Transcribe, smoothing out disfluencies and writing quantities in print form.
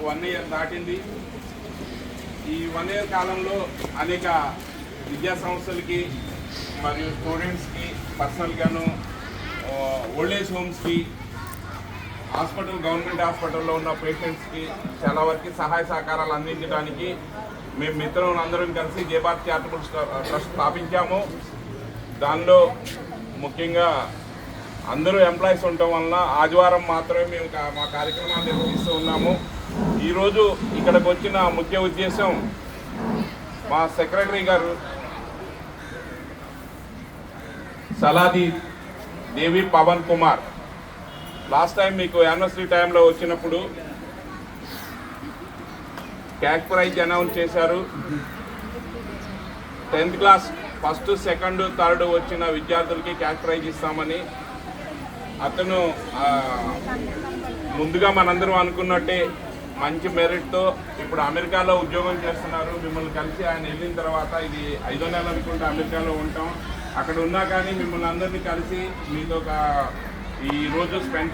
1 year దాటింది. ఈ 1 year కాలంలో అనేక విద్యా సంస్థలకి మరియు స్టూడెంట్స్కి పర్సనల్గాను ఓల్డ్ ఏజ్ హోమ్స్కి గవర్నమెంట్ హాస్పిటల్లో ఉన్న పేషెంట్స్కి చాలా వరకు సహాయ సహకారాలు అందించడానికి మేము మిత్రులందరం కలిసి జయభారత్ చారిటబుల్ ట్రస్ట్ స్థాపించాము. దానిలో ముఖ్యంగా అందరూ ఎంప్లాయీస్ ఉండటం వలన ఆదివారం మాత్రమే మేము మా కార్యక్రమాలు నిర్వహిస్తూ ఉన్నాము. ఈరోజు ఇక్కడికి వచ్చిన ముఖ్య ఉద్దేశం మా సెక్రటరీ గారు సలాది దేవి పవన్ కుమార్ లాస్ట్ టైం మీకు యానివర్సరీ టైంలో వచ్చినప్పుడు క్యాష్ ప్రైజ్ అనౌన్స్ చేశారు. 10th class 1st, 2nd, 3rd వచ్చిన విద్యార్థులకి క్యాష్ ప్రైజ్ ఇస్తామని అతను ముందుగా మనందరం అనుకున్నట్టే మంచి మెరిట్తో ఇప్పుడు అమెరికాలో ఉద్యోగం చేస్తున్నారు. మిమ్మల్ని కలిసి ఆయన వెళ్ళిన తర్వాత ఇది 5వ నెల అనుకుంటే అమెరికాలో ఉంటాం. అక్కడ ఉన్నా కానీ మిమ్మల్ని అందరినీ కలిసి మీతో ఈరోజు స్పెండ్